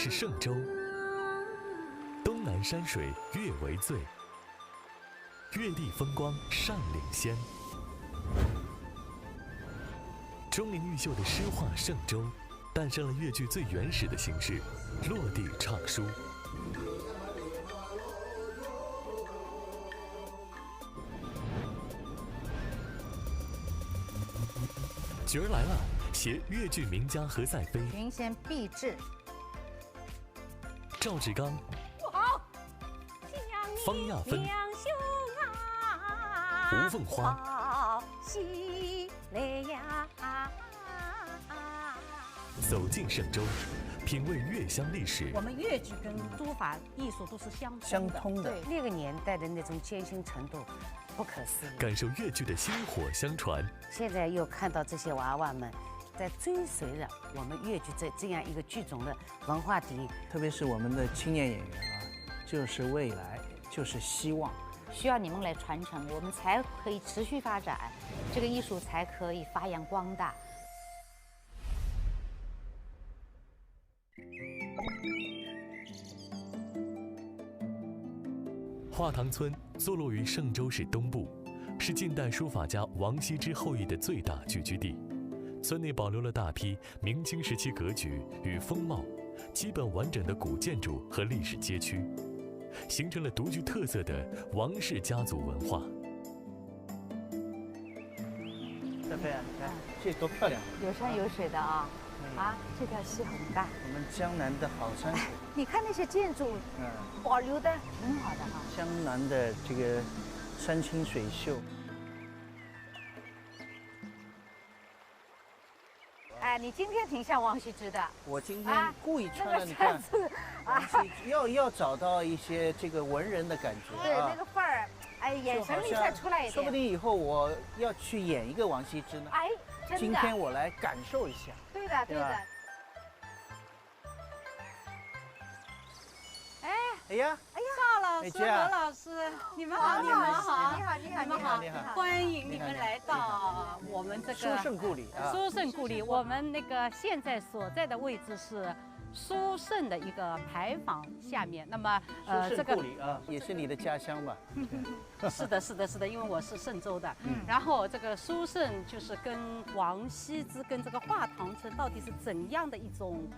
是嵊州。东南山水月为最，月地风光上领先。钟灵毓秀的诗画嵊州，诞生了越剧最原始的形式——落地唱书。角儿来了，携越剧名家何赛飞、群仙毕至，赵志刚、方亚芬、吴凤花，走进嵊州，品味粤湘历史。我们越剧跟书法艺术都是相通的。对那个年代的那种艰辛程度，不可思议。感受越剧的薪火相传。现在又看到这些娃娃们，在追随着我们越剧这样一个剧种的文化底蕴。特别是我们的青年演员啊，就是未来，就是希望。需要你们来传承，我们才可以持续发展，这个艺术才可以发扬光大。画堂村坐落于嵊州市东部，是近代书法家王羲之后裔的最大聚居地。村内保留了大批明清时期格局与风貌，基本完整的古建筑和历史街区，形成了独具特色的王氏家族文化。赛飞啊，你看这多漂亮！有山有水的啊！啊，这条溪很大。我们江南的好山水。你看那些建筑，保留的很好的哈。江南的这个山清水秀。哎，你今天挺像王羲之的。我今天故意穿了，你看，王羲之要找到一些这个文人的感觉。对，那个范儿，哎，眼神里再出来一点。说不定以后我要去演一个王羲之呢。哎，真的。今天我来感受一下。对的，对的。哎呀，邵老师、何老师，你们好，你们好，你好，你好，你好，你好，欢迎你们来到我们这个书圣故里啊。书圣故里，我们那个现在所在的位置是书圣的一个牌坊下面。那么书圣故里啊，也是你的家乡吧？是的，是的，是的，因为我是嵊州的。然后这个书圣就是跟王羲之跟这个画堂村到底是怎样的一种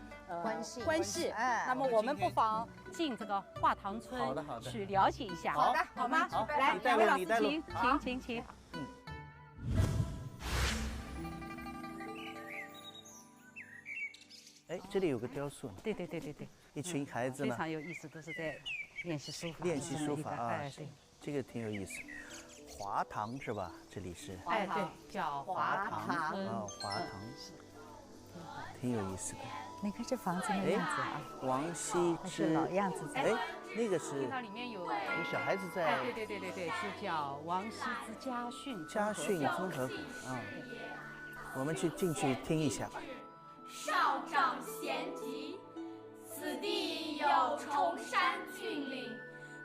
关系？那么我们不妨进这个画堂村去了解一下。好的，好吗？来，两位老师请。哎，这里有个雕塑。对，一群孩子非呢，常有意思，都是在练习书法。练习书法啊，哎，对，这个挺有意思。华堂是吧？这里是。哎，对，叫华堂村。啊，华堂是，挺有意思的。你看这房子那样子啊，王羲之老样子。哎，那个是它里面有小孩子在。哎，对，是叫王羲之家训综合谱啊。我们进去听一下吧。少长咸集，此地有崇山峻岭，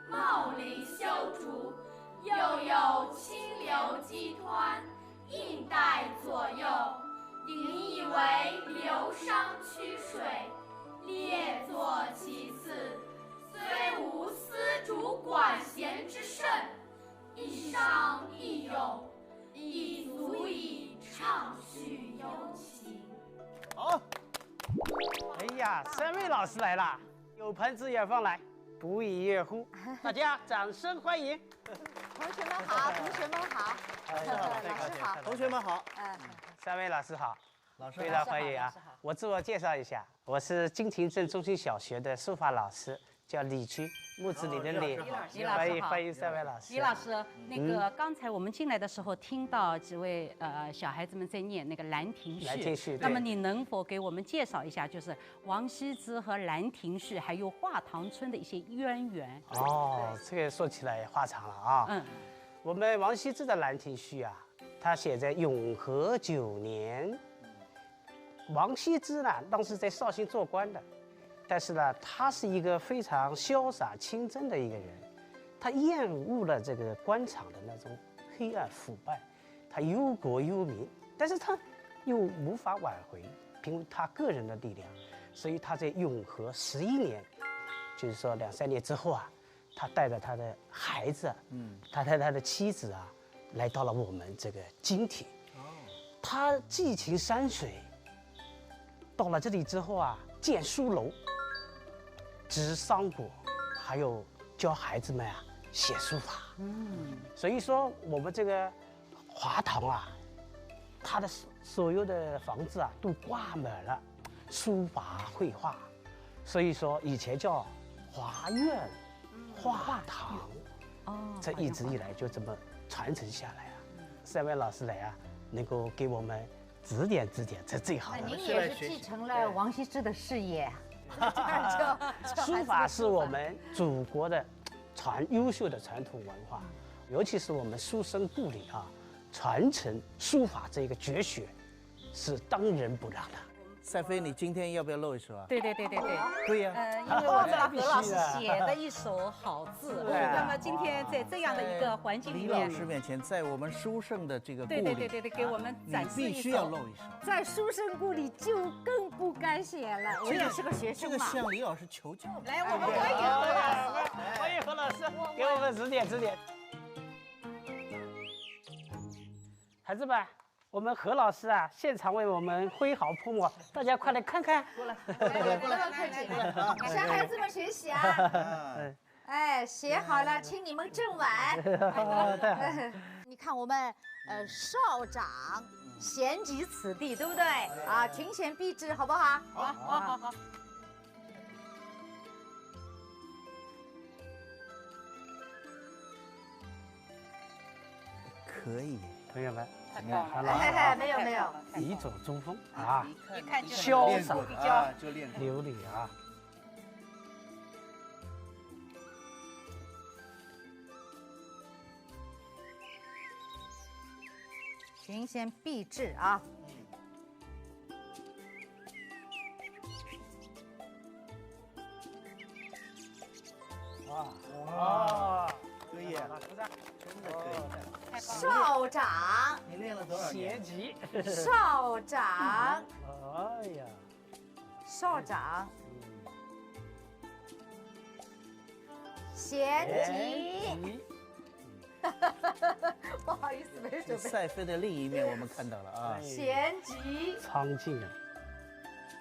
茂林修竹，又有清流激湍，映带左右，引以为流觞曲水，列作其次。虽无丝竹管弦之盛，一觞一咏，亦足以畅叙幽情。好，哎呀，三位老师来了，有朋自远方来，不亦乐乎？大家掌声欢迎。同学们好，同学们好，老师好，同学们好。三位老师好，老师非常欢迎啊！我自我介绍一下，我是金庭镇中心小学的书法老师，叫李军，木子李的李。欢迎三位老师。李老师，那个刚才我们进来的时候，听到几位小孩子们在念那个《兰亭序》。兰亭序。那么你能否给我们介绍一下，就是王羲之和《兰亭序》还有画堂村的一些渊源？哦，这个说起来话长了啊。我们王羲之的《兰亭序》啊，他写在永和9年。王羲之呢，当时在绍兴做官的。但是呢，他是一个非常潇洒清真的一个人，他厌恶了这个官场的那种黑暗腐败，他忧国忧民，但是他又无法挽回，凭他个人的力量，所以他在永和11年，就是说2、3年之后啊，他带着他的孩子，他带他的妻子啊，来到了我们这个今天。他寄情山水，到了这里之后啊，建书楼，植桑果，还有教孩子们啊写书法。所以说我们这个华堂啊，它的所有的房子啊都挂满了书法绘画，所以说以前叫华苑画堂。这一直以来就这么传承下来啊。3位老师来啊，能够给我们指点指点，这最好的。您也是继承了王羲之的事业。书法是我们祖国的优秀的传统文化，尤其是我们书生故里啊，传承书法这个绝学是当仁不让的。赛飞，你今天要不要露一手啊？对。对呀，因为我知道何老师写的一手好字，那么今天在这样的一个环境里面，李老师面前，在我们书圣的这个故里，对，给我们展示一手。你必须要露一手。在书生故里就更不敢写了，我也是个学生嘛。这个向李老师求教。来，我们欢迎何老师，欢迎何老师，给我们指点指点。孩子们，我们何老师啊，现场为我们挥毫泼墨，大家快来看看。过来，不要客气，向孩子们学习啊！哎，写好了，请你们正晚。你看我们少长贤集此地，对不对？啊，群贤毕至，好不好？好。可以，同学们，太棒了！没有，笔走中锋啊，一看就潇洒就练过流利啊。群贤毕至啊！哇，可以，真的可以。少长，你练了多少年？贤集。少长，哎呀，少长，贤集。不好意思，没准备。赛飞的另一面我们看到了啊。贤集，苍劲啊，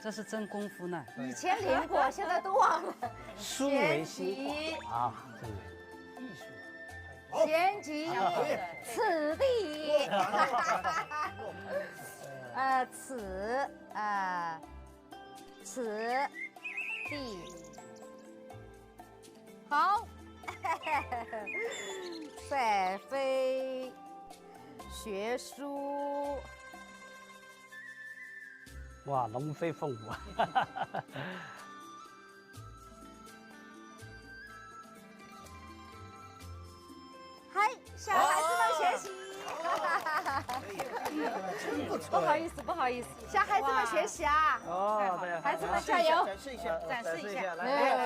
这是真功夫呢。以前练过，现在都忘了。书为心啊，真的艺术。贤集此地，此地好。赛飞学书，哇，龙飞凤舞啊！嗨，向孩子们学习。真不错。不好意思，向孩子们学习啊！哦，对，孩子们加油！展示一下，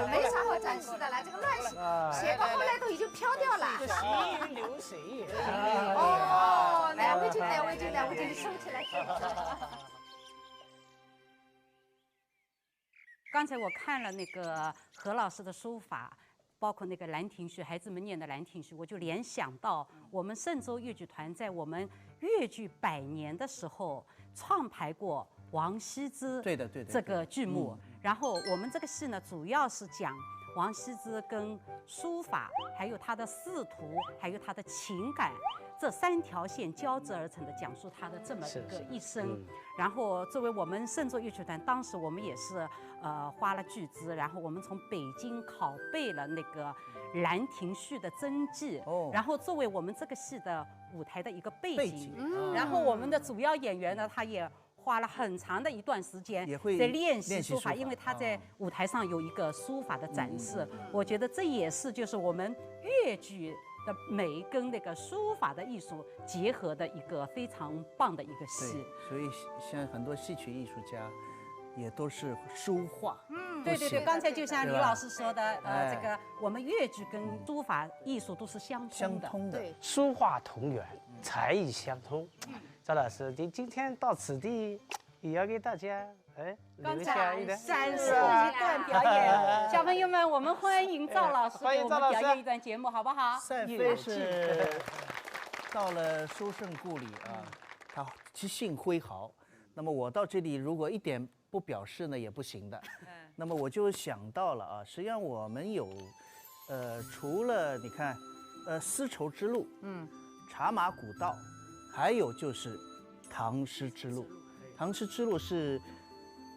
没啥好展示的，来这个乱写到后来都已经飘掉了。行云流水。哦，来，围巾，你收起来。刚才我看了那个何老师的书法，包括那个《兰亭序》，孩子们念的《兰亭序》，我就联想到我们嵊州越剧团在我们越剧100年的时候创排过王羲之这个剧目。然后我们这个戏呢，主要是讲王羲之跟书法，还有他的仕途，还有他的情感。这3条线交织而成的，讲述他的这么一个一生。然后作为我们嵊州越剧团，当时我们也是花了巨资，然后我们从北京拷贝了那个《兰亭序》的真迹，然后作为我们这个戏的舞台的一个背景。然后我们的主要演员呢，他也花了很长的一段时间在练习书法，因为他在舞台上有一个书法的展示。我觉得这也是就是我们越剧的美跟那个书法的艺术结合的一个非常棒的一个戏。所以像很多戏曲艺术家也都是书画。对，刚才就像李老师说的，这个我们越剧跟书法艺术都是相通的。对，书画同源，才艺相通。赵老师，您今天到此地，也要给大家哎，刚留下一段闪烁一段表演。小朋友们，我们欢迎赵老师给我们表演一段节目，好不好？赛飞是到了书圣故里啊，他其性挥毫。那么我到这里如果一点不表示呢也不行的。那么我就想到了啊，实际上我们有，除了你看，丝绸之路，茶马古道，还有就是唐诗之路。唐诗之路是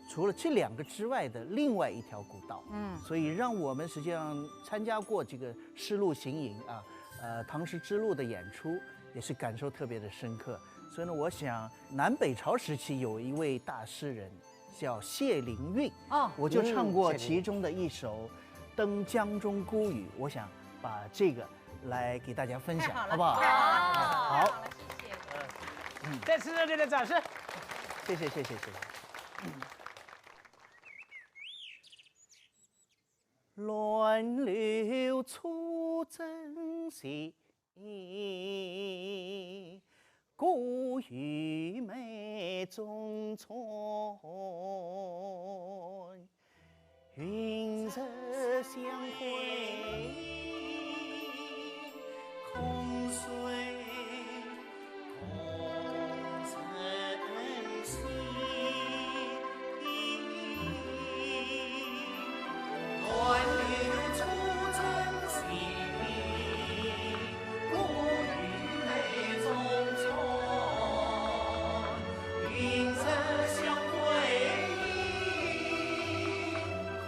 除了这2个之外的另外一条古道。所以让我们实际上参加过这个丝路行营啊，唐诗之路的演出，也是感受特别的深刻。所以呢，我想南北朝时期有一位大诗人叫谢灵运，我就唱过其中的一首《登江中孤屿》，我想把这个来给大家分享，好不好？好，谢谢。再次热烈的掌声，谢谢。乱流出征西，孤屿美中村，云色相会空随空曾兮，乱流出征西，孤屿美中村，云色相会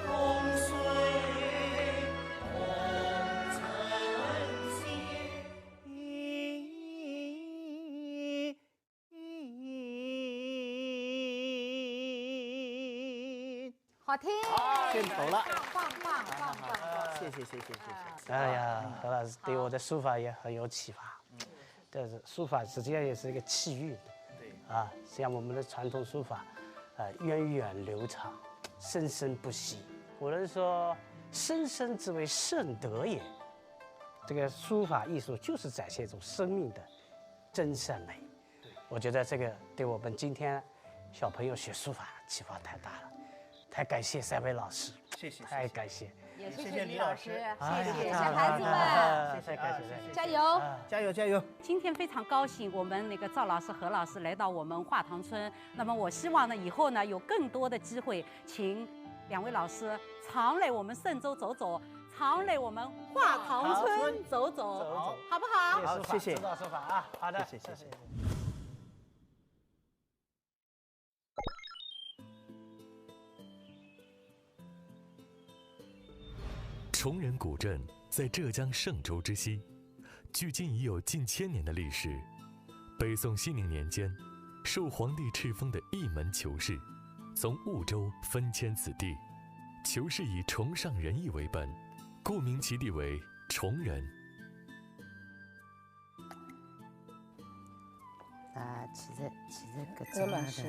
空随空曾兮。好听，献丑了，棒，谢谢。哎呀，何老师对我的书法也很有启发。但是书法实际上也是一个气韵，对啊，实际上我们的传统书法，源远流长，生生不息。古人说“生生之为圣德也”，这个书法艺术就是展现一种生命的真善美。我觉得这个对我们今天小朋友学书法启发太大了。太感谢3位老师，谢谢，太感谢，也谢谢李老师，谢谢孩子们，谢谢，加油！加油！今天非常高兴，我们那个赵老师、何老师来到我们华堂村。那么我希望呢，以后呢有更多的机会，请2位老师常来我们嵊州走走，常来我们华堂村走走，好不好？好，谢谢，指导书法啊，好的，谢谢。崇仁古镇在浙江嵊州之西，距今已有近1000年的历史。北宋熙宁年间，受皇帝敕封的一门囚室，从婺州分迁此地。囚室以崇尚仁义为本，故名其地为崇仁。其实搿老师，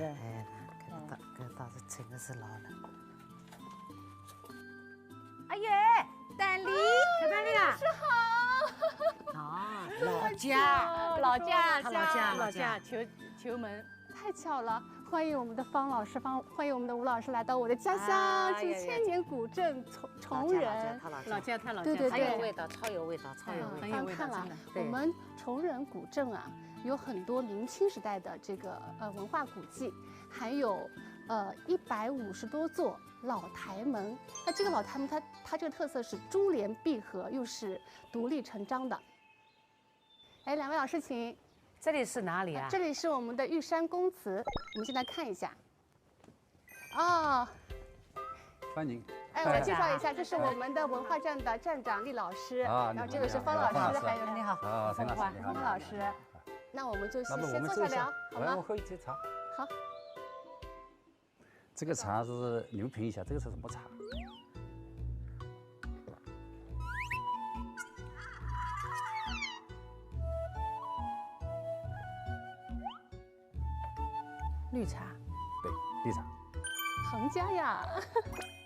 搿倒是真的是老了。哎呀，丹丽，小丹丽啊，老家，求门。太巧了，欢迎我们的方老师，欢迎我们的吴老师来到我的家乡，是千年古镇崇仁。老家，对，很有味道，超有味道。看了我们崇仁古镇啊，有很多明清时代的这个文化古迹，还有150多座老台门。那这个老台门它这个特色是珠联璧合，又是独立成章的。哎，2位老师请。这里是哪里啊？这里是我们的玉山宫祠，我们先来看一下。哦，欢迎。哎，我介绍一下，这是我们的文化站的站长厉老师，然后这个是方老师，还有你好，陈老师。那我们就先坐下聊，好吗？我喝一杯茶。好。这个茶是牛评一下，这个是什么茶？绿茶。对，绿茶。行家呀。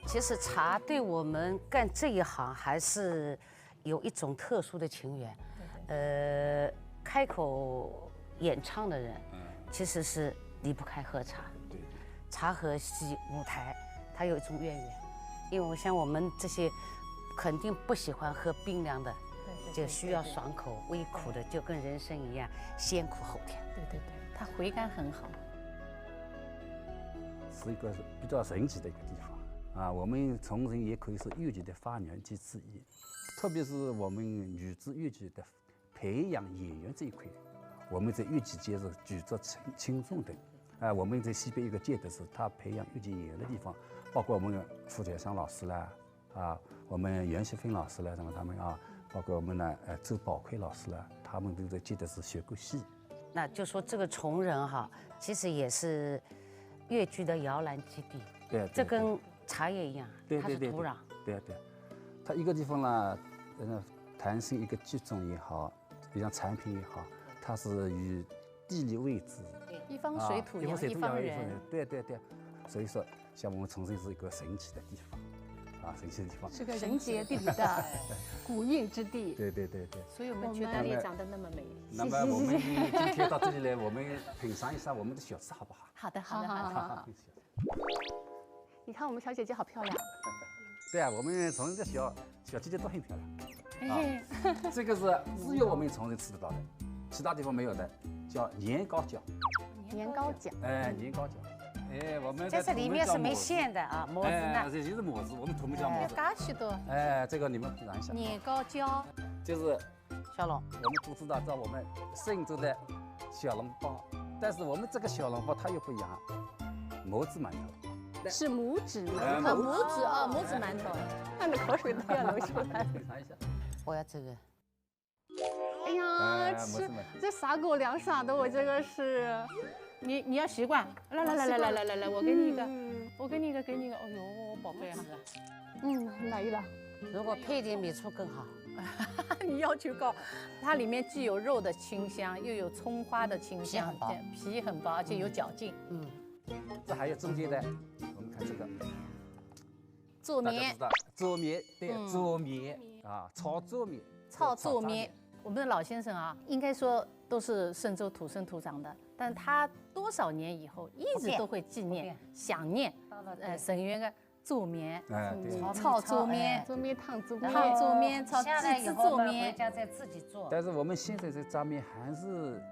其实茶对我们干这一行还是有一种特殊的情缘。开口演唱的人，其实是离不开喝茶。茶河西舞台，它有一种渊源。因为我想我们这些肯定不喜欢喝冰凉的，就需要爽口微苦的，就跟人生一样，先苦后甜。对，它回甘很好。是一个比较神奇的一个地方啊！我们崇仁也可以是越剧的发源地之一，特别是我们女子越剧的培养演员这一块，我们在越剧界是举足轻重的。我们在西北一个界的是他培养越剧演员的地方，包括我们傅铁香老师啦，我们袁锡芬老师啦，什么他们包括我们的周宝奎老师啦，他们都在界的是学过戏。那就说这个崇仁哈，其实也是越剧的摇篮基地。对，这跟茶叶一样，它是土壤。对，它一个地方呢，谈成一个剧种也好，一样产品也好，它是与地理位置。一方水土养一方人，对，所以说，像我们崇仁是一个神奇的地方，神奇的地方，是个人杰地灵的古韵之地。对，所以我们觉得也长得那么美。那么我们今天到这里来，我们品尝一下我们的小吃，好不好？好的。你看我们小姐姐好漂亮。对啊，我们崇仁的小姐姐都很漂亮。这个是只有我们崇仁吃得到的，其他地方没有的，叫年糕饺。年糕饺。年糕饺。我们在这里面是没馅的啊，馍子呢？这就是馍子，我们土门叫馍子。嘎许多。这个你们尝一下。年糕饺就是小笼。我们都知道，我们嵊州的小笼包，但是我们这个小笼包它又不一样，馍子馒头。是拇指馒头。拇指馒头，看着口水都要流出来。尝一下。我要这个。哎呀，这啥狗粮啥的，我这个是。你要习惯，来，我给你一个，给你一个，哎呦，我宝贝啊！来一个。如果配点米醋更好。你要求高，它里面既有肉的清香，又有葱花的清香，皮很薄，而且有嚼劲。这还有中间的，我们看这个。做面。做面，对，做面炒做面。炒做面，我们的老先生啊，应该说都是嵊州土生土长的。但他多少年以后一直都会纪念、想念，沈园的做面、炒做面、烫做面、炒鸡子做面，回家再自己做。但是我们现在这炸面还是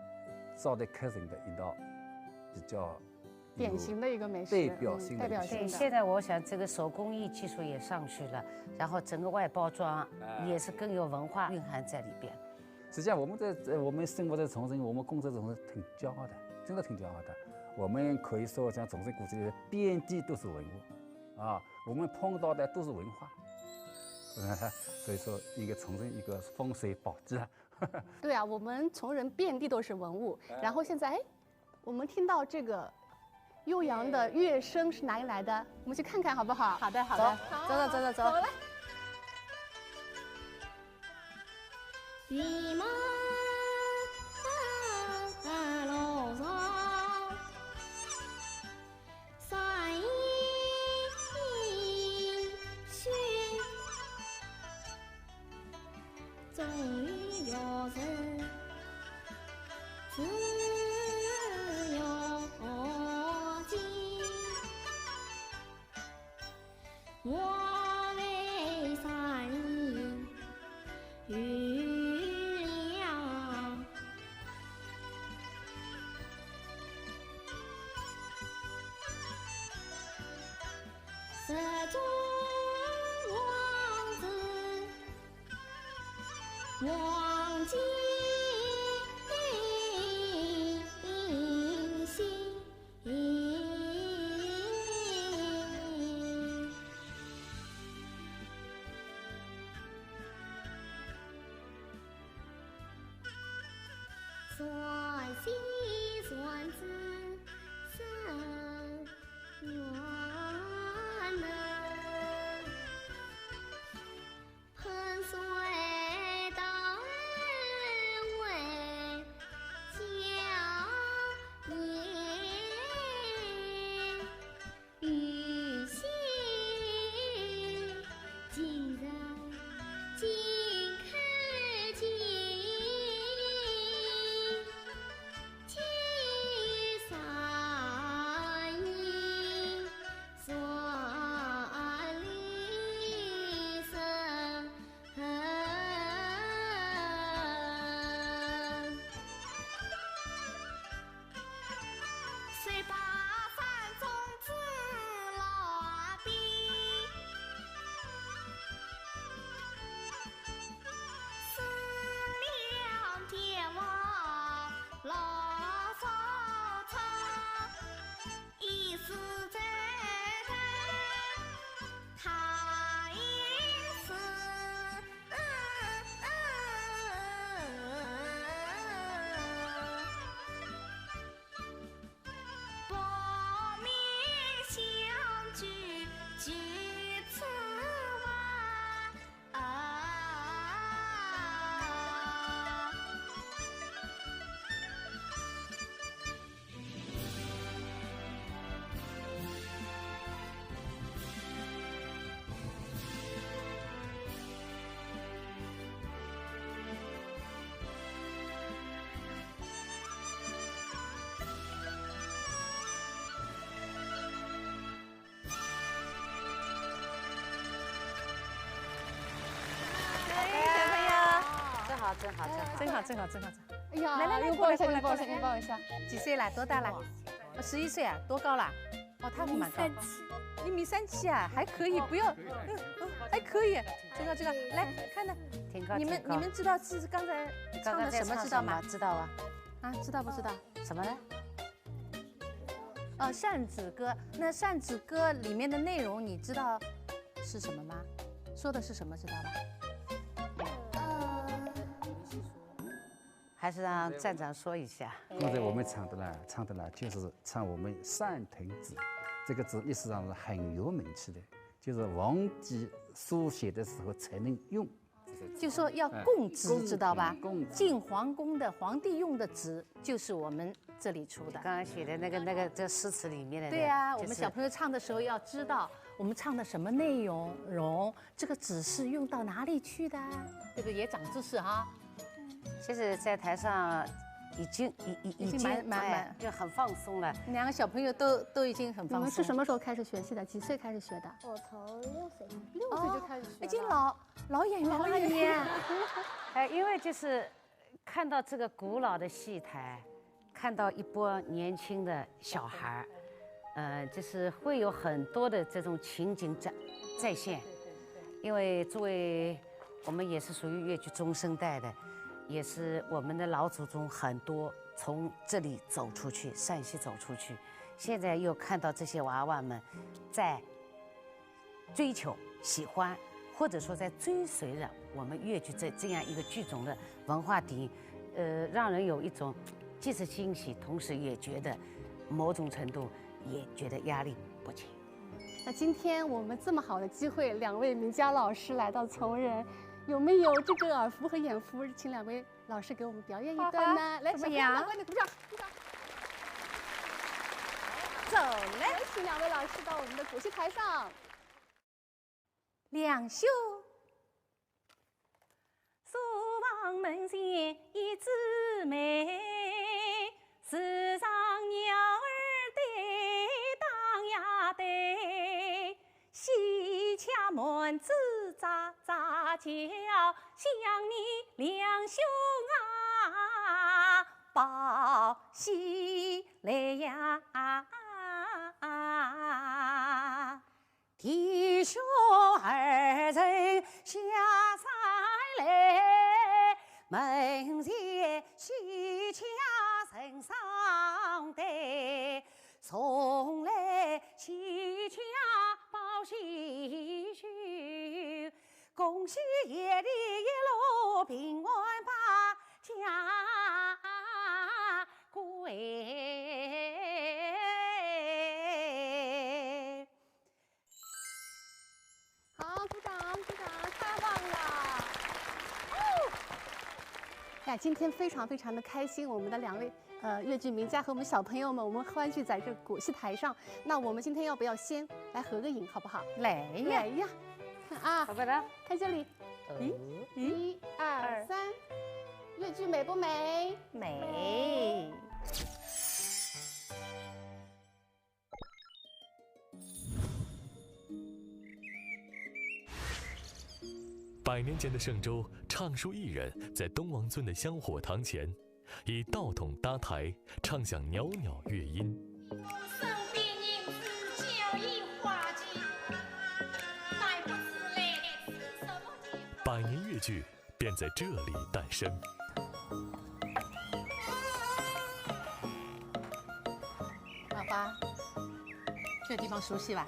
招待客人的一道比较典型的一个美食，代表性的。对，现在我想这个手工艺技术也上去了，然后整个外包装也是更有文化蕴含在里边。实际上，我们生活在崇仁，我们工作在崇仁挺骄傲的，真的挺骄傲的。我们可以说，像崇仁古迹遍地都是文物，我们碰到的都是文化，所以说一个崇仁一个风水宝地啊。对啊，我们崇仁遍地都是文物。然后现在，我们听到这个悠扬的乐声是哪里来的？我们去看看好不好？好的，走。走来。你们在路上散一曲，终于有人自由进，我为散一色中王子忘记心，算西算子生缘能，喷水到为娇艳，与心竟然尽看尽。真好。哎呀，来，拥抱一下，拥抱一下。几岁了？多大了？11岁啊？多高了？哦，他蛮高。1.37米啊，还可以，不要，还可以，这个，来看的。挺高。你们知道是刚才唱的什么？知道吗？知道啊。啊，知道不知道？什么呢？扇子歌。那扇子歌里面的内容你知道是什么吗？说的是什么？知道吧？还是让站长说一下。刚才我们唱的呢，就是唱我们扇藤子，这个字历史上是很有名气的，就是皇帝书写的时候才能用。就说要供职，知道吧？进皇宫的皇帝用的纸，就是我们这里出的。刚刚写的那个这诗词里面的。对呀，我们小朋友唱的时候要知道我们唱的什么内容，这个纸是用到哪里去的，对不对？也长知识哈。其实，在台上已经蛮就很放松了。2个小朋友都已经很放松。你们是什么时候开始学戏的？几岁开始学的？我从6岁就开始学，已经老演员了你。因为就是看到这个古老的戏台，看到一波年轻的小孩就是会有很多的这种情景再现。因为作为我们也是属于粤剧中生代的。也是我们的老祖宗很多从这里走出去，陕西走出去，现在又看到这些娃娃们在追求、喜欢，或者说在追随着我们粤剧这样一个剧种的文化底蕴，让人有一种既是欣喜，同时也觉得某种程度也觉得压力不轻。那今天我们这么好的机会，2位名家老师来到从仁。有没有这个耳福和眼福，请2位老师给我们表演一段呢？来，小朋友们，鼓掌！走嘞！有请2位老师到我们的古戏台上。两袖书房门前一枝梅，世上鸟儿对当呀对，戏腔门子喳喳叫，想你两兄啊，报喜来呀！弟兄2人下山来，门前戏腔人上对，送来戏腔报喜讯，恭喜爷的一路平安把家归。好，鼓掌，太棒了！呀，今天非常的开心，我们的2位粤剧名家和我们小朋友们，我们欢聚在这古戏台上。那我们今天要不要先来合个影，好不好？来呀！看啊，好不的，看这里。1、2、3，粤剧美不美？美。100年前的嵊州唱书艺人，在东王村的香火堂前，以道筒搭台，唱响袅袅乐音。100年粤剧便在这里诞生。老花，这个地方熟悉吧？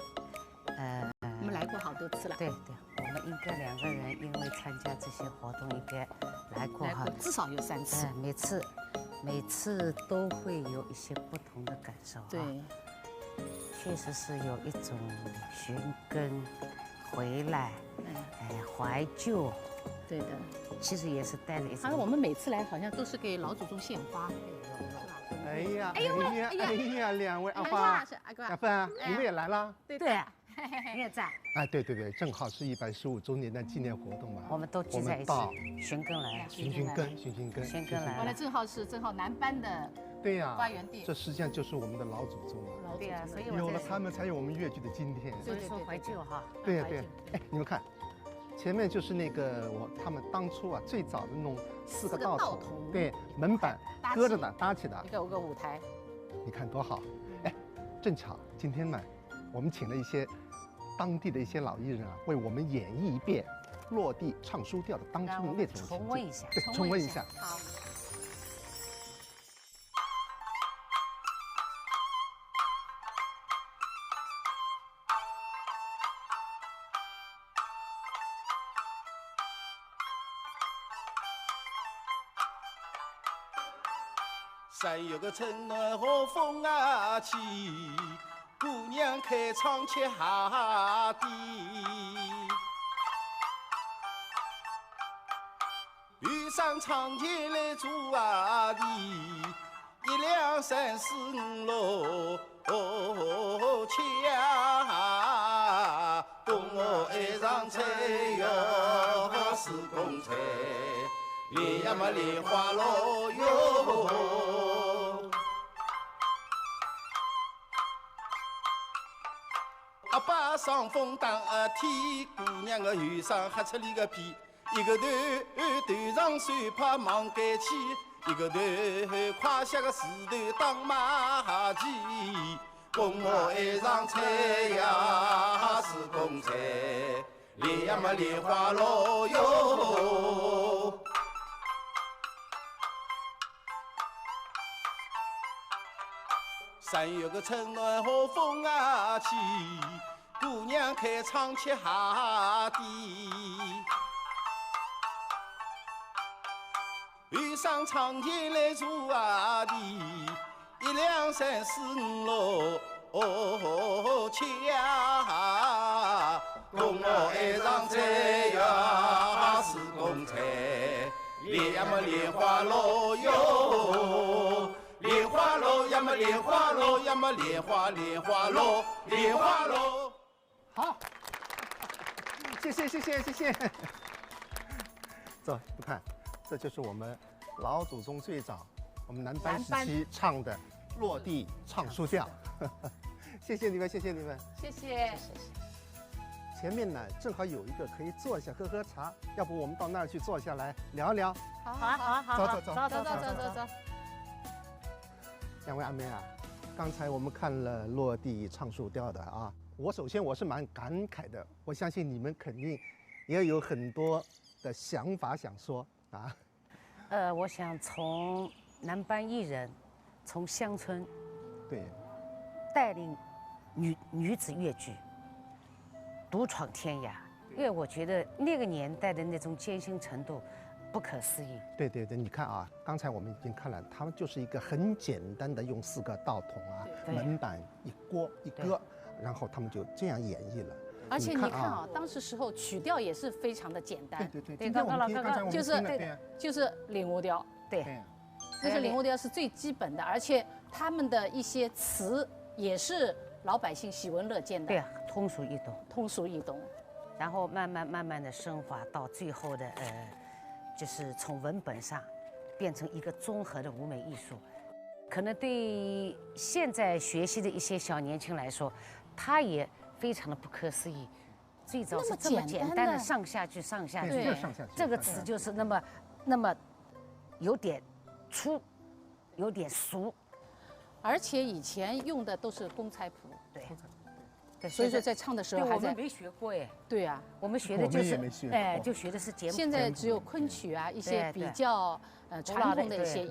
我们来过好多次了。对，我们应该2个人因为参加这些活动应该来过哈，至少有3次。每次都会有一些不同的感受。对，确实是有一种寻根回来，怀旧。对的，其实也是带着一种。好像我们每次来好像都是给老祖宗献花。哎呀，2位阿爸、阿芬，你们也来了？对，你也在。哎，对，正好是115周年的纪念活动嘛。我们都聚在一起，寻根来了。寻根来了。完了，正好南班的发源地。这实际上就是我们的老祖宗了。对呀，所以有了他们，才有我们粤剧的今天。所以说怀旧哈。对，哎，你们看，前面就是那个他们当初啊最早的那种4个道筒，对，门板搁着的搭起的，一个舞台，你看多好！哎，正巧今天呢，我们请了一些当地的一些老艺人啊，为我们演绎一遍落地唱书调的当初的那种情景，重温一下，对，重温一下。好。山有个春暖和风啊起，姑娘开窗吃下地。遇上长街来做啊的，1、2、3、4、5、6、7啊，供我爱上菜哟，是公菜。莲呀嘛莲花落哟，阿爸上风当天，姑娘个头上吓出里个屁，一个头上水怕忙盖起，一个头胯下个石头当马骑，公我爱上菜呀是公菜，莲呀嘛莲花落哟。山有个春暖和风啊起，姑娘开窗吃下地。遇上长街来做啊的，1、2、3、4、5、6、7啊，供我爱上菜呀是公菜，莲呀么莲花落哟。莲花落呀嘛莲花落呀嘛莲花落莲花落。好，谢谢。走，你看，这就是我们老祖宗最早我们南班时期唱的落地唱书调。谢谢你们。谢谢。前面呢正好有一个可以坐下喝茶，要不我们到那儿去坐下来聊聊？好，走。两位阿妹啊，刚才我们看了落地唱书调的啊，首先我是蛮感慨的，我相信你们肯定也有很多的想法想说啊。我想从南班艺人，从乡村，对，带领女子越剧独闯天涯，因为我觉得那个年代的那种艰辛程度不可思议。对，你看啊，刚才我们已经看了，他们就是一个很简单的用4个道筒啊，门板一搁，然后他们就这样演绎了。而且你看啊，当时时候曲调也是非常的简单。对，刚才我们听了，就是领悟调。对，就是领悟调是最基本的，而且他们的一些词也是老百姓喜闻乐见的。对啊，通俗易懂。然后慢慢的升华到最后的就是从文本上变成一个综合的舞美艺术，可能对现在学习的一些小年轻来说，他也非常的不可思议。最早是这么简单的上下句，这个词就是那么有点粗，有点俗，而且以前用的都是公彩谱。对，所以说在唱的时候我们没学过哎。对呀，我们学的就是就学的是简谱。现在只有昆曲啊，一些比较传统的一些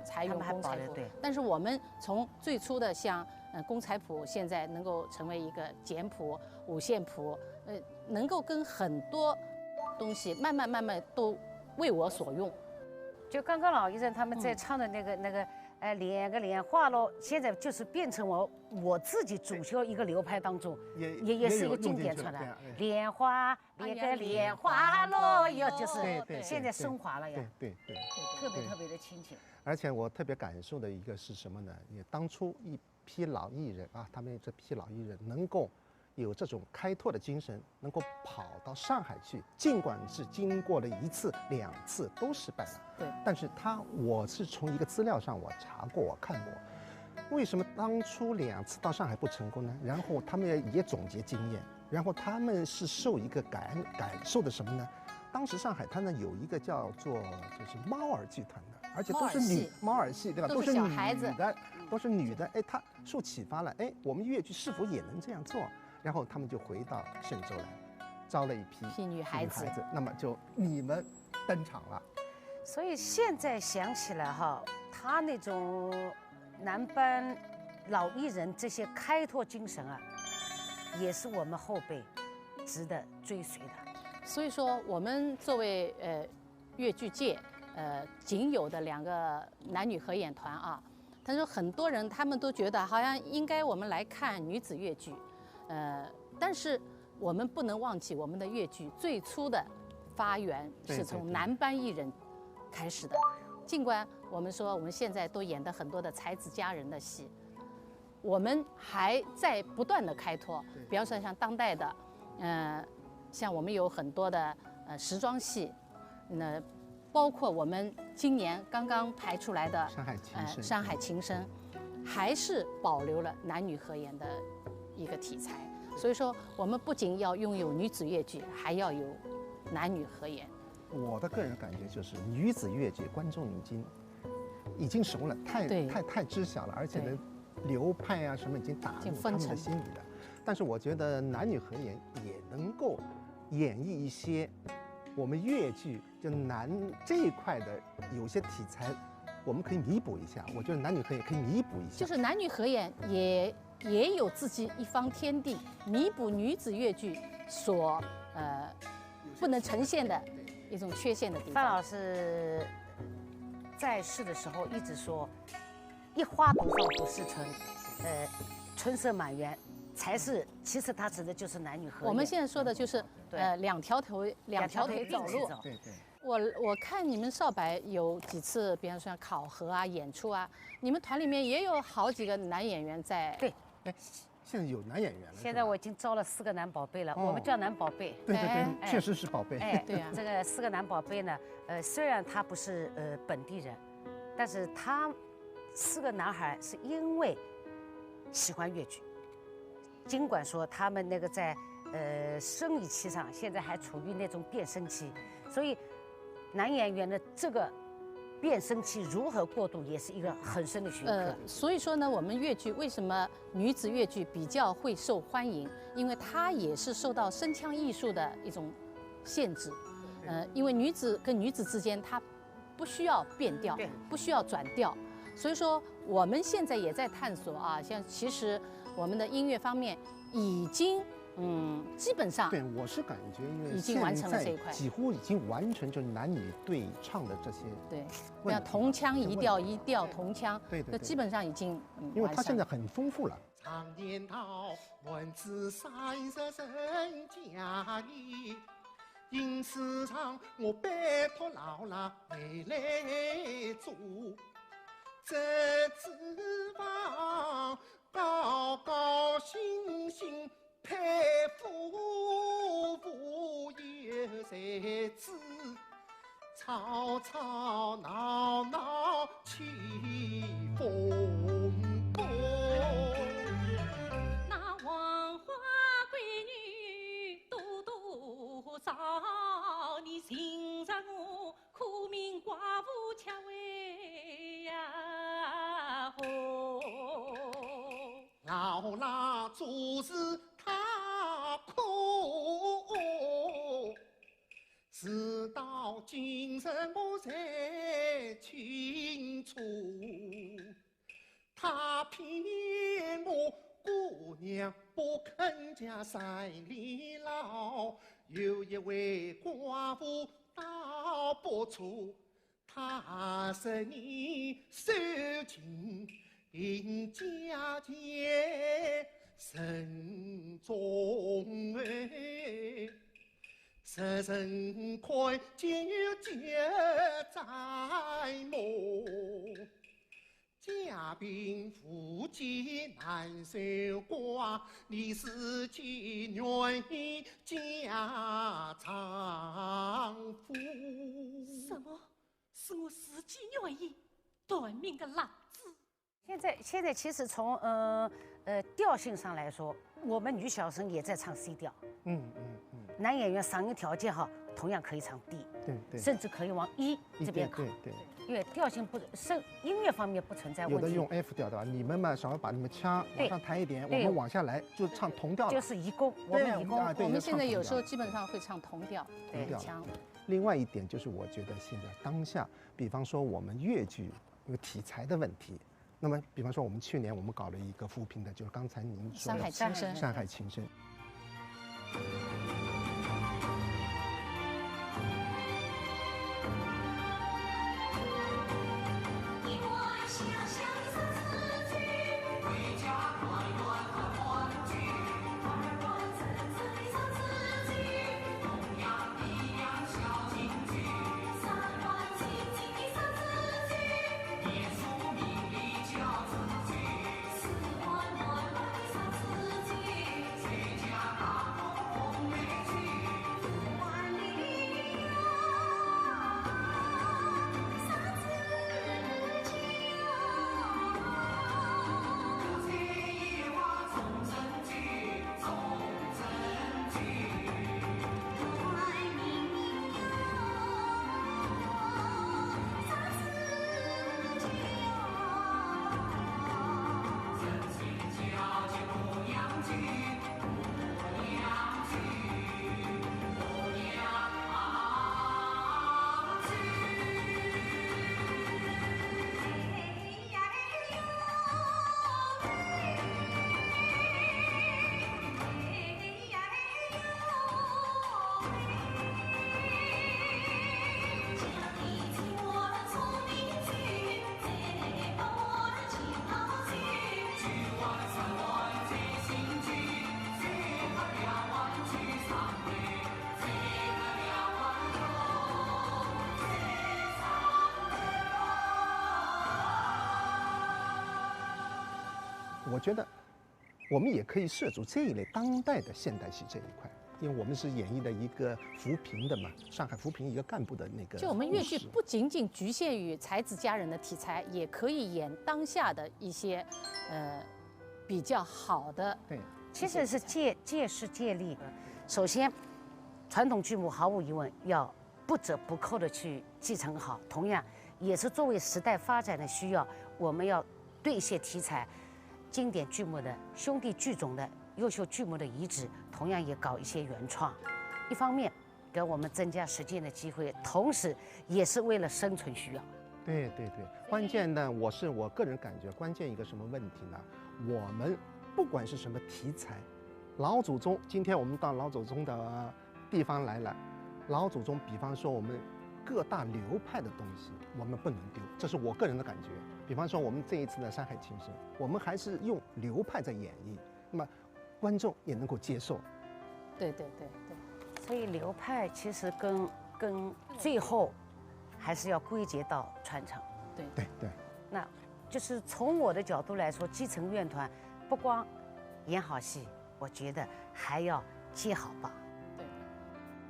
才用公彩谱。但是我们从最初的像公彩谱，现在能够成为一个简谱、五线谱，能够跟很多东西慢慢都为我所用。就刚刚老艺人他们在唱的那个。莲个莲花落，现在就是变成我自己主修一个流派当中，也是一个经典出来。莲花莲花落，就是现在升华了呀。对，特别的亲切。而且我特别感受的一个是什么呢？也当初一批老艺人啊，他们这批老艺人能够有这种开拓的精神，能够跑到上海去，尽管是经过了1次、2次都失败了。对，但是我是从一个资料上我查过，我看过，为什么当初2次到上海不成功呢？然后他们也总结经验，然后他们是受一个感受的什么呢？当时上海滩呢有一个叫做就是猫儿剧团的，而且都是猫儿戏，对吧？都是小孩子的，都是女的。哎，他受启发了，哎，我们粤剧是否也能这样做？然后他们就回到嵊州来，招了一批女孩子，那么就你们登场了。所以现在想起来哈，他那种南班老艺人这些开拓精神啊，也是我们后辈值得追随的。所以说，我们作为粤剧界仅有的2个男女合演团啊，他说很多人他们都觉得好像应该我们来看女子粤剧，但是我们不能忘记我们的粤剧最初的发源是从男班艺人开始的。尽管我们说我们现在都演的很多的才子佳人的戏，我们还在不断的开拓。比方说像当代的，像我们有很多的时装戏，那包括我们今年刚刚排出来的山海情深，还是保留了男女合演的一个题材。所以说，我们不仅要拥有女子粤剧，还要有男女合演。我的个人感觉就是女子粤剧观众已经熟了，太知晓了，而且呢，流派啊什么已经打入他们的心里了。但是我觉得男女合演也能够演绎一些我们粤剧就男这一块的有些题材，我们可以弥补一下。我觉得男女合演可以弥补一下，就是男女合演也有自己一方天地，弥补女子粤剧所不能呈现的一种缺陷的地方。范老师在世的时候一直说，一花独放不是春，春色满园才是。其实他指的就是男女合演。我们现在说的就是两条腿走路。对。我看你们少白有几次，比方说考核啊、演出啊，你们团里面也有好几个男演员在。对。哎，现在有男演员了。现在我已经招了4个男宝贝了，我们叫男宝贝。对，确实是宝贝。哎，对啊，这个4个男宝贝呢，虽然他不是本地人，但是他4个男孩是因为喜欢粤剧，尽管说他们那个在生理期上现在还处于那种变声期，所以男演员的这个变声期如何过渡，也是一个很深的学科。所以说呢，我们粤剧为什么女子粤剧比较会受欢迎？因为它也是受到声腔艺术的一种限制。因为女子跟女子之间，她不需要变调，不需要转调。所以说，我们现在也在探索啊，像其实我们的音乐方面已经。基本上对，我是感觉因为已经完成了这一块，几乎已经完成，就是男女对唱的这些。对，像同腔一调同腔，对，那基本上已经因为它现在很丰富了。常言道，万子30成家里，因此上我拜托老衲回来做，这脂肪高高兴兴。佩服富有才子，吵吵闹闹起风波。那黄花闺女多多少，你寻着我苦命寡妇吃为呀好。老衲做事。事到今日我才清楚，他骗我姑娘不肯家山里老，有一位寡妇到不出，他是你受尽家界慎重哎。时辰快就在磨，家贫父贱难守寡，你自己愿意嫁丈夫？什么？是我自己愿意短命的浪子？现在其实从调性上来说，我们女小生也在唱 C 调。男演员嗓音条件好，同样可以唱 D。对。甚至可以往E这边靠。对。因为调性不音乐方面不存在问题。有的用 F 调的，你们嘛稍微把你们腔往上抬一点，我们往下来就唱同调。就是移宫，我们移宫。我们现在有时候基本上会唱同调。对。腔。另外一点就是，我觉得现在当下，比方说我们粤剧一个题材的问题。那么，比方说我们去年我们搞了一个扶贫的，就是刚才您说的山海情深。我觉得我们也可以涉足这一类当代的现代戏这一块，因为我们是演绎的一个扶贫的嘛，上海扶贫一个干部的那个。就我们粤剧不仅仅局限于才子佳人的题材，也可以演当下的一些比较好的。对，其实是借势借力。首先，传统剧目毫无疑问要不折不扣的去继承好，同样也是作为时代发展的需要，我们要对一些题材。经典剧目的兄弟剧种的优秀剧目的移植，同样也搞一些原创。一方面给我们增加实践的机会，同时也是为了生存需要。对，关键呢，我个人感觉，关键一个什么问题呢？我们不管是什么题材，老祖宗，今天我们到老祖宗的地方来了，老祖宗，比方说我们各大流派的东西，我们不能丢，这是我个人的感觉。比方说我们这一次的《山海情深》，我们还是用流派在演绎，那么观众也能够接受。对。所以流派其实跟最后还是要归结到传承。对。那就是从我的角度来说，基层院团不光演好戏，我觉得还要接好棒。对。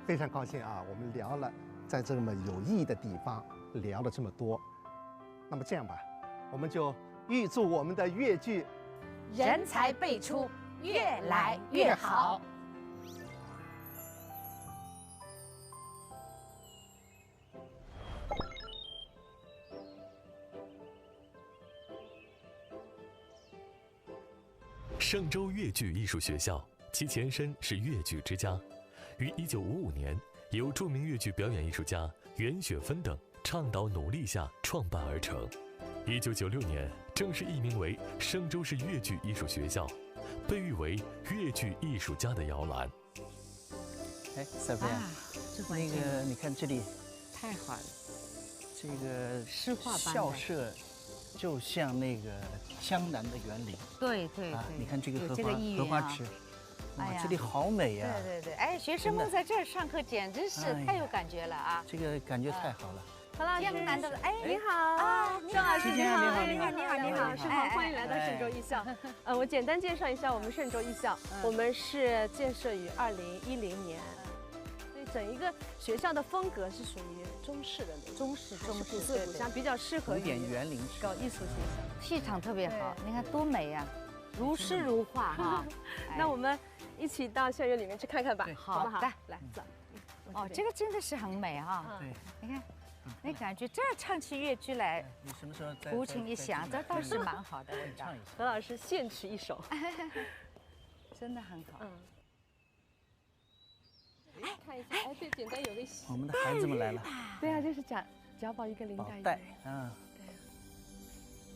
非常高兴啊，我们聊了在这么有意义的地方聊了这么多。那么这样吧。我们就预祝我们的粤剧人才辈出，越来越好。嵊州粤剧艺术学校，其前身是粤剧之家，于1955年由著名粤剧表演艺术家袁雪芬等倡导努力下创办而成。1996年正式易名为嵊州市粤剧艺术学校，被誉为粤剧艺术家的摇篮。小飞啊，那个你看这里，太好了，这个诗画般校舍就像那个江南的园林。对，你看这个荷花池，哇，这里好美呀！对，哎，学生们在这儿上课简直是太有感觉了啊！这个感觉太好了。何老师，江南的，哎，你好啊，郑老师，你好，盛芳，欢迎来到嵊州艺校。我简单介绍一下我们嵊州艺校，我们是建设于2010年。整一个学校的风格是属于中式的那种，中式古色古香，比较适合于园林搞艺术学校，气场特别好。你看多美呀，如诗如画哈。那我们一起到校园里面去看看吧，好不好？来走。哦，这个真的是很美哈。对，你看，那感觉这儿唱起粤剧来，你什么时候古琴一响，这倒是蛮好的味道。何老师献曲一首，真的很好。哎，看一下，哎，对，简单有个我们的孩子们来了。对啊，就是贾宝一个林黛玉。嗯。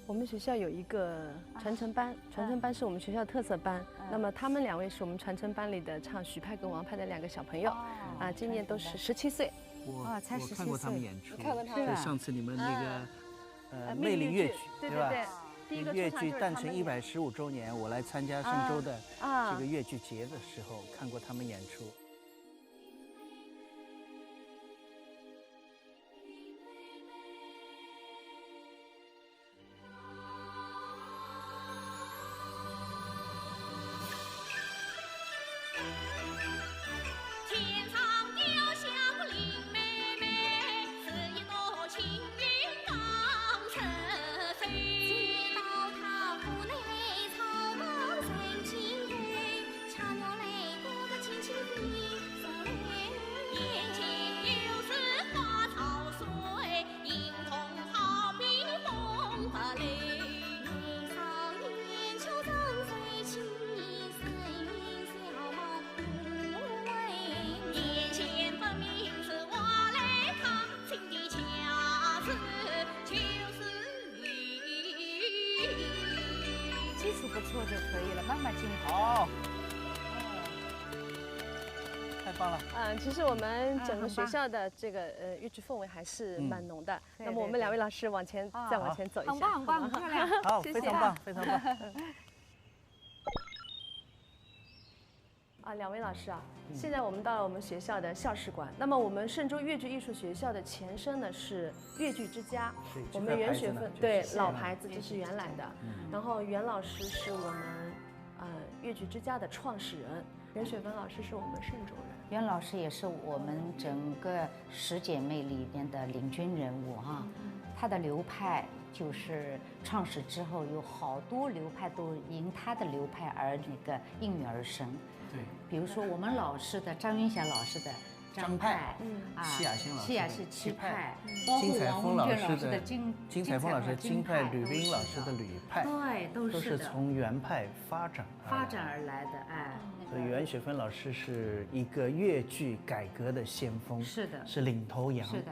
我们学校有一个传承班，传承班是我们学校的特色班。那么他们2位是我们传承班里的唱许派跟王派的2个小朋友，啊，今年都是17岁。我看过他们演出，你看过他们？上次你们那个魅力粤剧，对吧？第一个粤剧诞辰115周年，我来参加嵊州的这个粤剧节的时候，看过他们演出。不错就可以了，慢慢进步。好，太棒了。其实我们整个学校的这个粤剧氛围还是蛮浓的。那么我们2位老师往前再往前走一下，很棒，很棒，很漂亮。好，非常棒，非常棒。2位老师啊，现在我们到了我们学校的校史馆。那么我们嵊州粤剧艺术学校的前身呢是粤剧之家，我们袁雪芬对老牌子，这是原来的。然后袁老师是我们粤剧之家的创始人，袁雪芬老师是我们嵊州人。袁老师也是我们整个10姐妹里面的领军人物哈，他的流派就是创始之后有好多流派都因他的流派而那个应运而生。对，比如说我们老师的张云霞老师的张派，戚雅欣戚派，金彩凤老师的金彩凤老师金派，吕冰老师的吕派，对，都是从原派发展而来的，哎。所以袁雪芬老师是一个粤剧改革的先锋，是的，是领头羊，是的。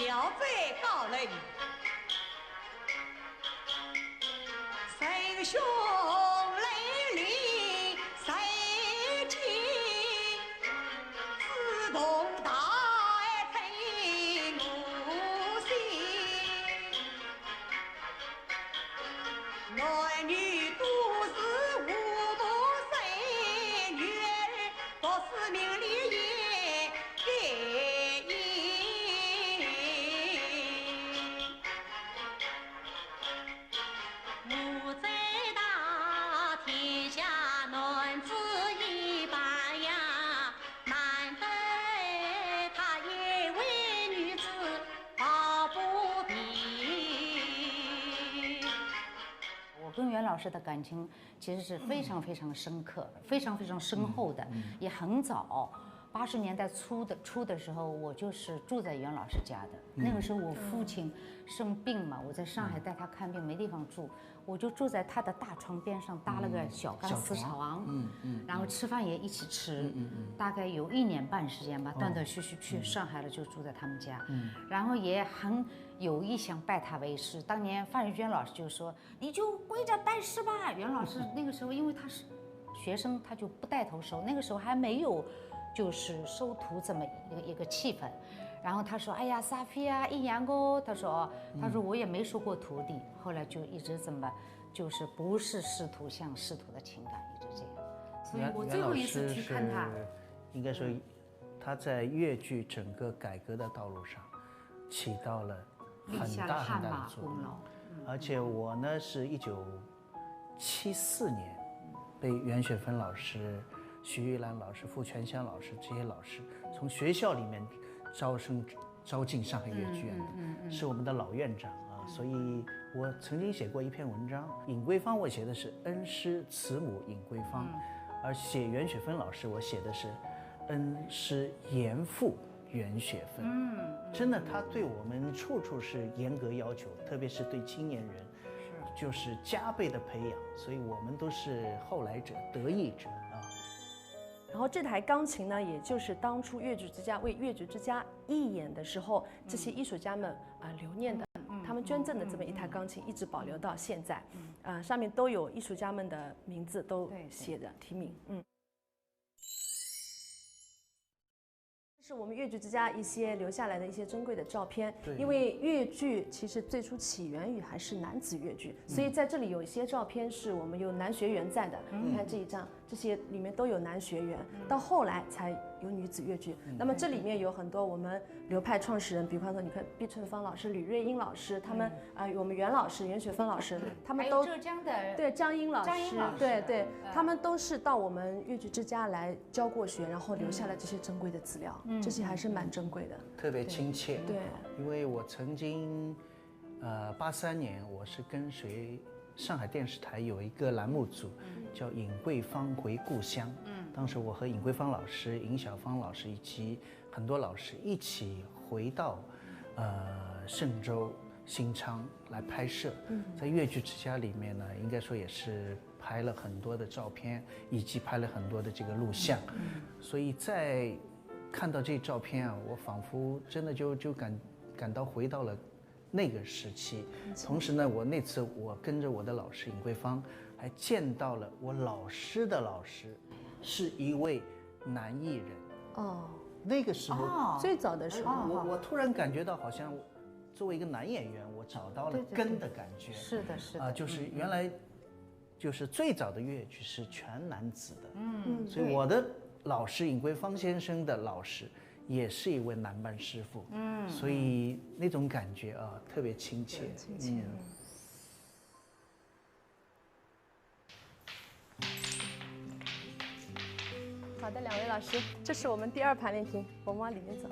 了非高人，谁兄泪里谁情，自动大爱配我心，男女都是无不生，女儿都是名利也给应。我在大天下男子一般呀，难得他也为女子抱不平。我跟袁老师的感情其实是非常非常深刻、非常非常深厚的，也很早。80年代初的时候，我就是住在袁老师家的。那个时候我父亲生病嘛，我在上海带他看病，没地方住，我就住在他的大床边上搭了个小钢丝床，然后吃饭也一起吃，大概有1年半时间吧，断断续续去上海了，就住在他们家，然后也很有意想拜他为师。当年范瑞娟老师就说：“你就跪着拜师吧。”袁老师那个时候因为他是学生，他就不带头收，那个时候还没有就是收徒这么一个气氛。然后他说：“哎呀，萨菲亚一阳哥，他说我也没收过徒弟，后来就一直这么，就是不是师徒像师徒的情感，一直这样。所以我最后一次去看他，应该说他在粤剧整个改革的道路上起到了很大很大的作用。而且我呢是1974年被袁雪芬老师、徐玉兰老师、傅全香老师这些老师从学校里面招进上海粤剧院的，是我们的老院长啊。所以我曾经写过一篇文章，尹桂芳我写的是恩师慈母尹桂芳，而写袁雪芬老师我写的是恩师严父袁雪芬。真的，他对我们处处是严格要求，特别是对青年人，就是加倍的培养，所以我们都是后来者、得益者啊。然后这台钢琴呢，也就是当初粤剧之家为粤剧之家义演的时候，这些艺术家们留念的，他们捐赠的这么一台钢琴，一直保留到现在，上面都有艺术家们的名字都写着题名，是我们粤剧之家一些留下来的一些珍贵的照片。因为粤剧其实最初起源于还是男子粤剧，所以在这里有一些照片是我们有男学员在的。你看这一张，这些里面都有男学员，到后来才有女子粤剧。那么这里面有很多我们流派创始人，比方说你看毕春芳老师、吕瑞英老师，他们我们袁老师、袁雪芬老师，他们都浙江的对张英老师，对，他们都是到我们粤剧之家来教过学，然后留下了这些珍贵的资料。这些还是蛮珍贵的，特别亲切。对，因为我曾经，83年我是跟随上海电视台有一个栏目组，叫尹桂芳回故乡。当时我和尹桂芳老师、尹晓芳老师以及很多老师一起回到嵊州、新昌来拍摄。在粤剧之家里面呢，应该说也是拍了很多的照片，以及拍了很多的这个录像。所以在看到这照片啊，我仿佛真的就感到回到了那个时期。同时呢，那次我跟着我的老师尹桂芳，还见到了我老师的老师，是一位男艺人。那个时候最早的时候，我突然感觉到好像作为一个男演员，我找到了根的感觉。是的，就是原来就是最早的粤剧是全男子的。所以我的老师尹桂芳先生的老师也是一位男班师傅，所以那种感觉特别亲切。好的，2位老师，这是我们第2排练厅，我们往里面走。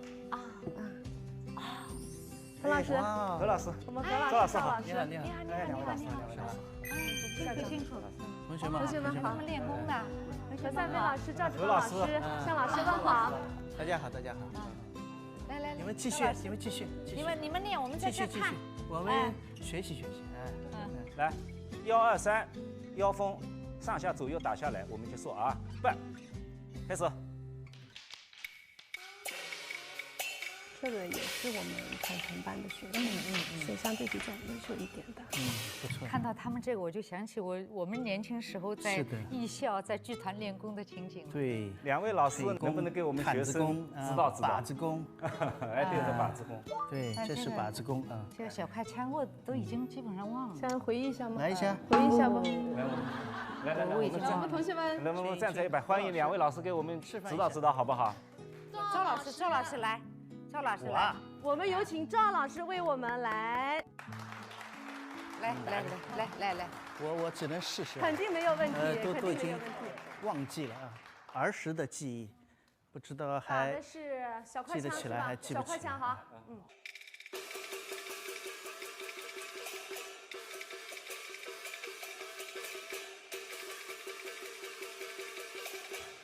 何老师，何老师，我们何老师，好，你好，2位老师，辛苦了，同学们好，他们练功的。何赛飞老师、赵志老师、向老师们好。大家好。来，你们继续。你们练，我们在这看。我们学习。来，1、2、3，腰封上下左右打下来，我们就说啊，半，开始。这个也是我们传承班的学生，所以相对比较优秀一点的。不错。看到他们这个，我就想起我们年轻时候在艺校、在剧团练功的情景。对，2位老师能不能给我们学生指导？把子功，对，是把子功。对，这是把子功啊。这个小快枪我都已经基本上忘了。想回忆一下吗？来一下，回忆一下吧。来，我已经忘了。同学们，能不能站在一排？欢迎2位老师给我们指导，好不好？赵老师来。赵老师来，我们有请赵老师为我们来。来，我只能试试。肯定没有问题，都已经忘记了啊，儿时的记忆，不知道还那是小快枪，记得起来还记不起来？小快枪好，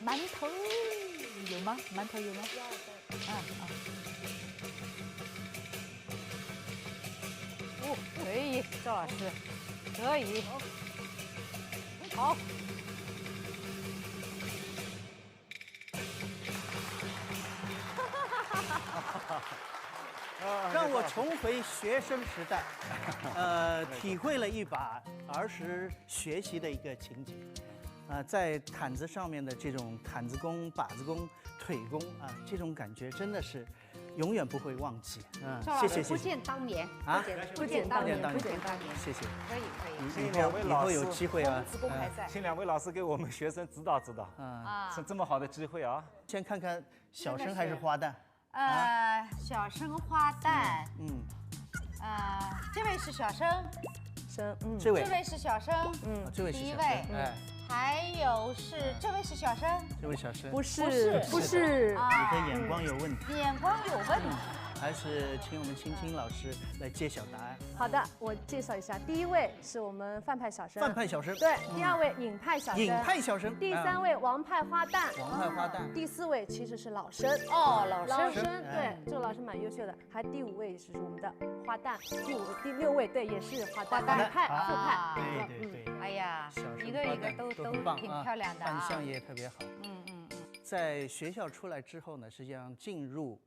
馒头。有吗？馒头有吗？哦，可以，赵老师，可以，好。让我重回学生时代，体会了一把儿时学习的一个情景。在毯子上面的这种毯子功、把子功、腿功啊，这种感觉真的是永远不会忘记。谢谢。不见当年啊，不见当年，谢谢。可以。请两位老师以后有机会啊，请两位老师给我们学生指导指导。是这么好的机会啊！先看看小生还是花旦？小生花旦。这位是小生。这位是小生。这位是第一位。还有是这位是小生。这位小生不是。你的眼光有问题。眼光有问题。还是请我们青青老师来揭晓答案。好的，我介绍一下，第一位是我们范派小生。范派小生。对，第二位尹派小生。尹派小生。第三位王派花旦。王派花旦。第四位其实是老生。老生。对，这个老师蛮优秀的。还第五位是我们的花旦。第六位对，也是花旦。派副派。对。哎呀，一个一个都挺漂亮的，扮相也特别好。在学校出来之后呢，实际上进入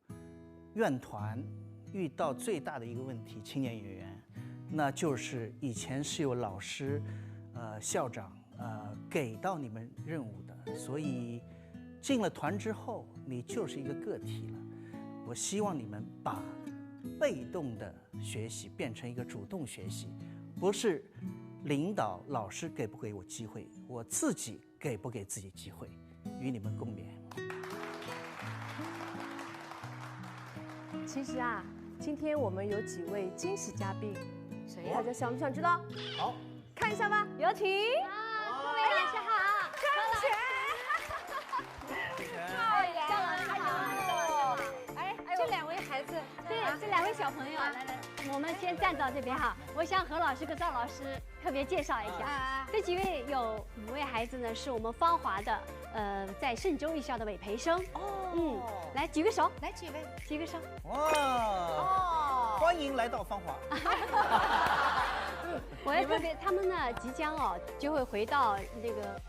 院团，遇到最大的一个问题，青年演员，那就是以前是有老师、校长给到你们任务的，所以进了团之后，你就是一个个体了。我希望你们把被动的学习变成一个主动学习，不是领导老师给不给我机会，我自己给不给自己机会，与你们共勉。其实啊，今天我们有几位惊喜嘉宾，谁呀？大家想不想知道？好，看一下吧，有请。各位老师好，张璇。张老师好。哎，这两位孩子，对，这两位小朋友，来，我们先站到这边哈。我向何老师跟赵老师特别介绍一下，这几位有5位孩子呢，是我们芳华的，在嵊州艺校的委培生。来举个手，来几位，举个手。哇，欢迎来到芳华。我要特别，他们呢即将就会回到那个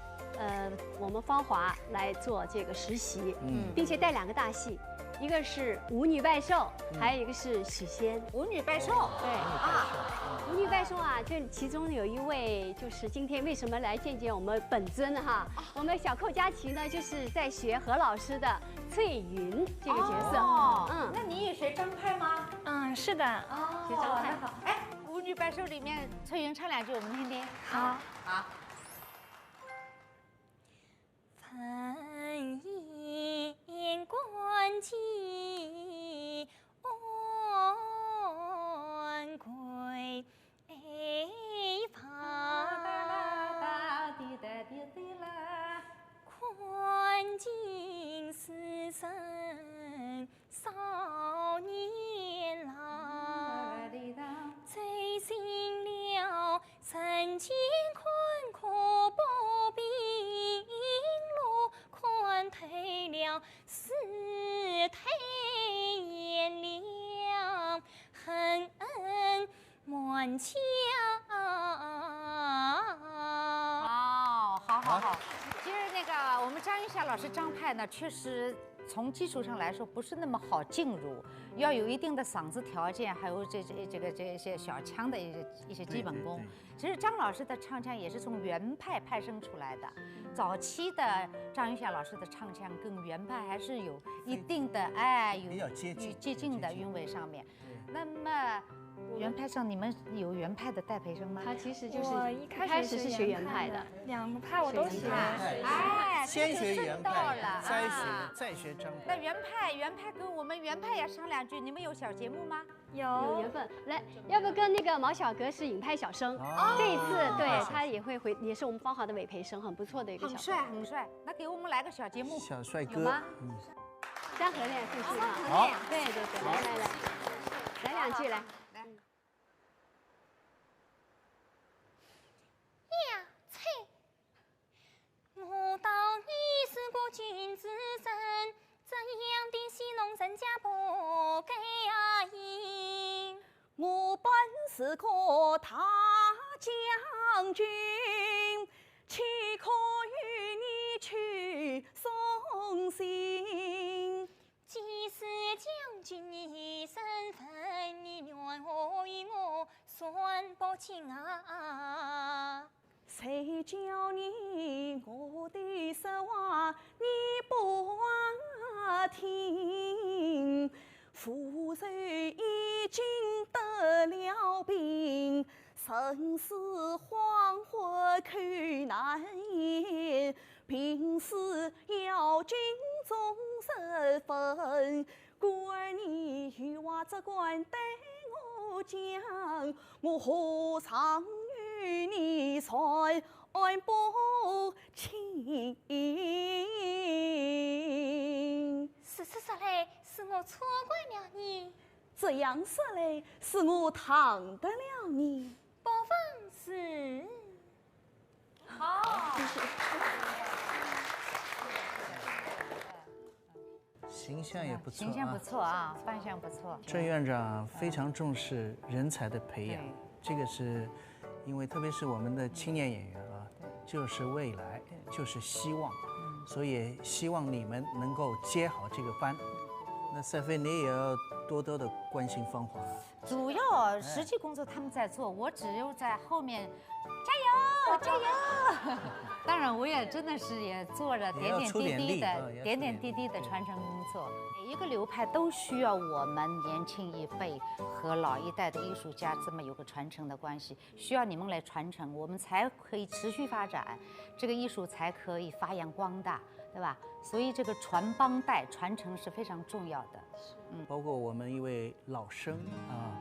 我们芳华来做这个实习，并且带2个大戏。一个是舞女拜寿，还有一个是许仙。舞女拜寿，对舞女拜寿啊，这其中有一位就是今天为什么来见见我们本尊哈？我们小寇佳琪呢，就是在学何老师的翠云这个角色。那你也学张派吗？是的。学张派好。哎，舞女拜寿里面翠云唱2句，我们听听。好。翻眼观鸡安归房，宽襟似身少年郎，醉醒了3千宽阔波冰路，宽退了4腿颜亮，恨满腔。好。其实那个我们张玉霞老师张派呢，确实从基础上来说不是那么好进入，要有一定的嗓子条件，还有这些小腔的一些基本功。其实张老师的唱腔也是从原派派生出来的，早期的张玉霞老师的唱腔跟原派还是有一定的有比较接近的韵味上面。那么原派上你们有原派的带培生吗？他其实就是我一开始是学原派的，2个派我都学。先学原派，再学张派。那原派跟我们原派也商2句，你们有小节目吗？有缘分。来，要不跟那个毛小哥是尹派小生，这一次对他也会也是我们芳华的委培生，很不错的一个小生。很帅。那给我们来个小节目。小帅哥。有吗？山河恋是不是？好。对，来2句来。呀，翠，我道你是个君子人，怎样的戏弄人家不给赢？我本是个大将军，岂可与你去送行？既是将军的身份，你愿何与我算不清啊？谁叫你我的实话你不听？夫人已经得了病，生死惶惑口难言，病死要紧重十分。故而你与我这管对我讲，我何尝与你算不清？是说来，是我错怪了你；这样说来，是我躺得了你。不妨事。好。形象也不错，形象不错啊，扮相不错。郑院长非常重视人才的培养，这个是因为特别是我们的青年演员啊，就是未来，就是希望，所以希望你们能够接好这个班。那赛飞，你也要多多的关心芳华。主要实际工作他们在做，我只有在后面加油加油。当然，我也真的是也做着点点滴滴的传承工作。每一个流派都需要我们年轻一辈和老一代的艺术家这么有个传承的关系，需要你们来传承，我们才可以持续发展，这个艺术才可以发扬光大，对吧？所以这个传帮带传承是非常重要的。包括我们一位老生啊，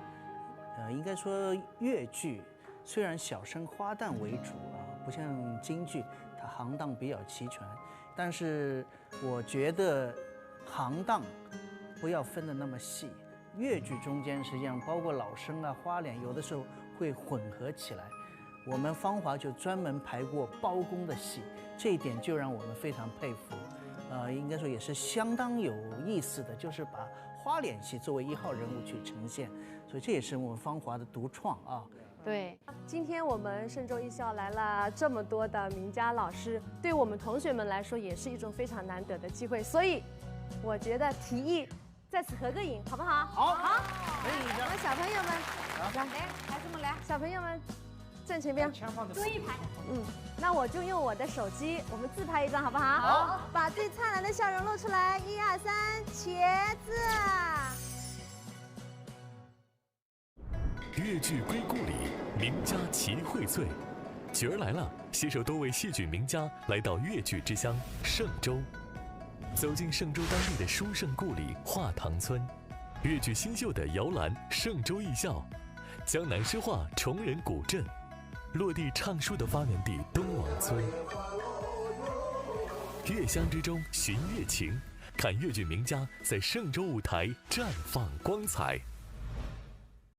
应该说粤剧虽然小生花旦为主啊，不像京剧，它行当比较齐全，但是我觉得行当不要分得那么细。粤剧中间实际上包括老生啊、花脸，有的时候会混合起来。我们芳华就专门排过包公的戏，这一点就让我们非常佩服。应该说也是相当有意思的，就是把花脸戏作为1号人物去呈现，所以这也是我们芳华的独创啊。对，今天我们嵊州艺校来了这么多的名家老师，对我们同学们来说也是一种非常难得的机会，所以我觉得提议在此合个影，好不好？好，可以。我们小朋友们，来，孩子们来，小朋友们站前边，多一排。那我就用我的手机，我们自拍一张，好不好？好，把最灿烂的笑容露出来，1、2、3，茄子。粤剧归故里，名家齐荟萃。角儿来了，携手多位戏曲名家来到粤剧之乡嵊州，走进嵊州当地的书圣故里华堂村，粤剧新秀的摇篮嵊州艺校，江南诗画崇仁古镇，落地唱书的发源地东王村。粤乡之中寻粤情，看粤剧名家在嵊州舞台绽放光彩。